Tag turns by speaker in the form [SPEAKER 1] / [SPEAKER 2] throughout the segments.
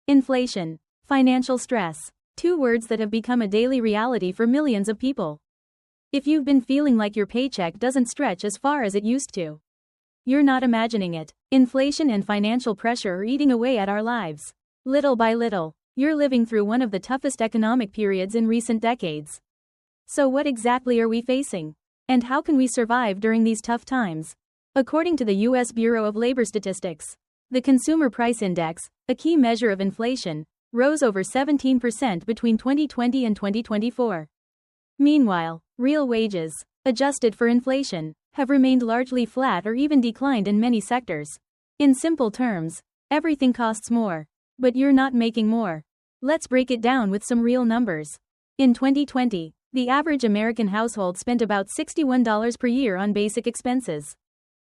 [SPEAKER 1] Inflation. Financial stress. Two words that have become a daily reality for millions of people. If you've been feeling like your paycheck doesn't stretch as far as it used to, you're not imagining it. Inflation and financial pressure are eating away at our lives. Little by little, you're living through one of the toughest economic periods in recent decades. So what exactly are we facing? And how can we survive during these tough times? According to the U.S. Bureau of Labor Statistics, the Consumer Price Index, a key measure of inflation, rose over 17% between 2020 and 2024. Meanwhile, real wages, adjusted for inflation, have remained largely flat or even declined in many sectors. In simple terms, everything costs more, but you're not making more. Let's break it down with some real numbers. In 2020, the average American household spent about $61 per year on basic expenses.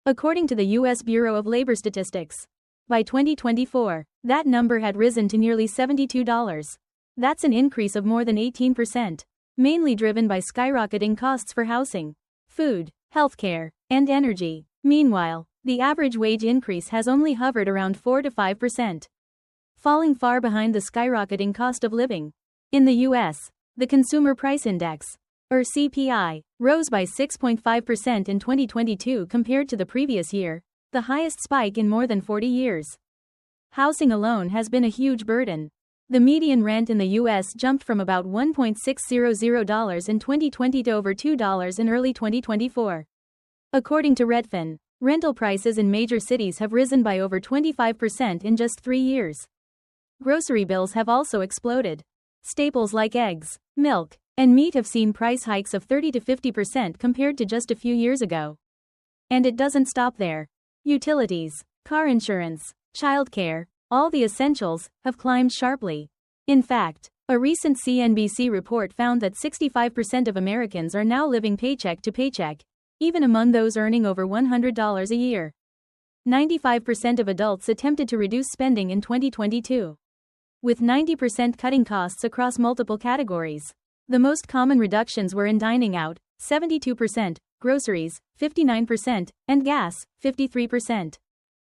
[SPEAKER 1] According to the U.S. Bureau of Labor Statistics, by 2024, that number had risen to nearly $72. That's an increase of more than 18%, mainly driven by skyrocketing costs for housing, food, healthcare, and energy. Meanwhile, the average wage increase has only hovered around 4 to 5%, falling far behind the skyrocketing cost of living. In the U.S., the Consumer Price Index, or CPI, rose by 6.5% in 2022 compared to the previous year, the highest spike in more than 40 years. Housing alone has been a huge burden. The median rent in the U.S. jumped from about $1.600 in 2020 to over $2 in early 2024. According to Redfin, rental prices in major cities have risen by over 25% in just 3 years. Grocery bills have also exploded. Staples like eggs, milk, and meat have seen price hikes of 30 to 50% compared to just a few years ago. And it doesn't stop there. Utilities, car insurance, childcare, all the essentials, have climbed sharply. In fact, a recent CNBC report found that 65% of Americans are now living paycheck to paycheck, even among those earning over $100 a year. 95% of adults attempted to reduce spending in 2022, with 90% cutting costs across multiple categories. The most common reductions were in dining out, 72%, groceries, 59%, and gas, 53%.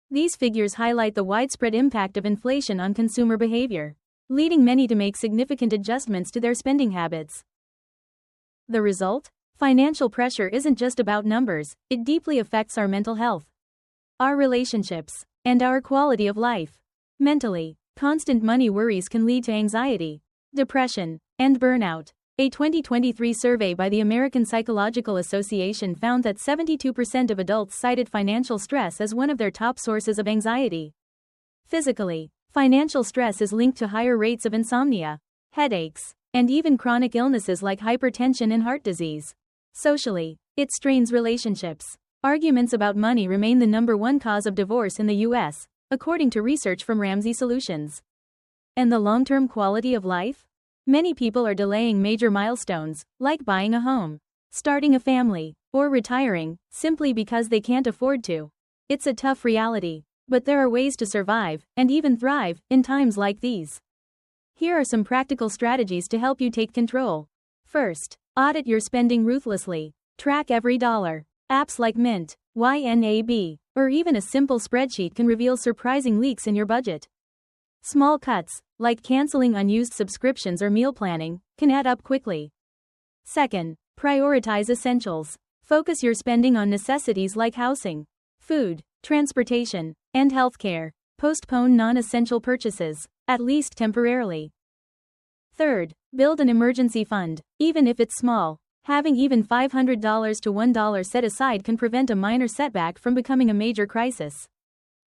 [SPEAKER 1] These figures highlight the widespread impact of inflation on consumer behavior, leading many to make significant adjustments to their spending habits. The result? Financial pressure isn't just about numbers, it deeply affects our mental health, our relationships, and our quality of life. Mentally, constant money worries can lead to anxiety, depression, and burnout. A 2023 survey by the American Psychological Association found that 72% of adults cited financial stress as one of their top sources of anxiety. Physically, financial stress is linked to higher rates of insomnia, headaches, and even chronic illnesses like hypertension and heart disease. Socially, it strains relationships. Arguments about money remain the #1 cause of divorce in the U.S., according to research from Ramsey Solutions. And the long-term quality of life? Many people are delaying major milestones, like buying a home, starting a family, or retiring, simply because they can't afford to. It's a tough reality, but there are ways to survive, and even thrive, in times like these. Here are some practical strategies to help you take control. First, audit your spending ruthlessly. Track every dollar. Apps like Mint, YNAB, or even a simple spreadsheet can reveal surprising leaks in your budget. Small cuts, like canceling unused subscriptions or meal planning, can add up quickly. Second, prioritize essentials. Focus your spending on necessities like housing, food, transportation, and healthcare. Postpone non-essential purchases, at least temporarily. Third, build an emergency fund, even if it's small. Having even $500 to $1 set aside can prevent a minor setback from becoming a major crisis.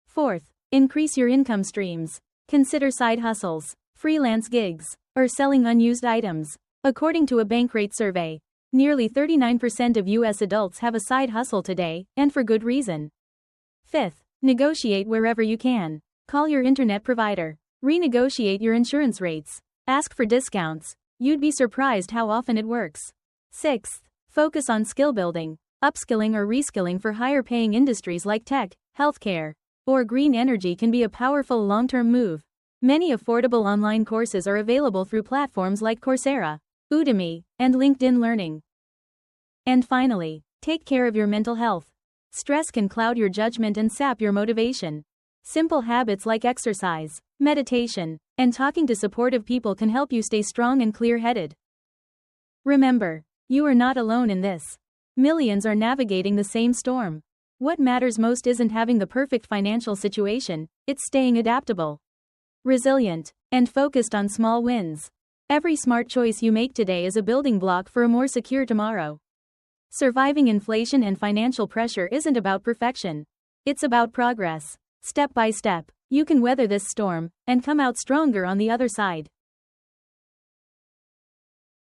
[SPEAKER 1] Fourth, increase your income streams. Consider side hustles, freelance gigs, or selling unused items. According to a Bankrate survey, nearly 39% of U.S. adults have a side hustle today, and for good reason. Fifth, negotiate wherever you can. Call your internet provider. Renegotiate your insurance rates. Ask for discounts. You'd be surprised how often it works. Sixth, focus on skill building. Upskilling or reskilling for higher-paying industries like tech, healthcare, or green energy can be a powerful long-term move. Many affordable online courses are available through platforms like Coursera, Udemy, and LinkedIn Learning. And finally, take care of your mental health. Stress can cloud your judgment and sap your motivation. Simple habits like exercise, meditation, And talking to supportive people can help you stay strong and clear-headed. Remember, you are not alone in this. Millions are navigating the same storm. What matters most isn't having the perfect financial situation, it's staying adaptable, resilient, and focused on small wins. Every smart choice you make today is a building block for a more secure tomorrow. Surviving inflation and financial pressure isn't about perfection. It's about progress. Step by step, you can weather this storm and come out stronger on the other side.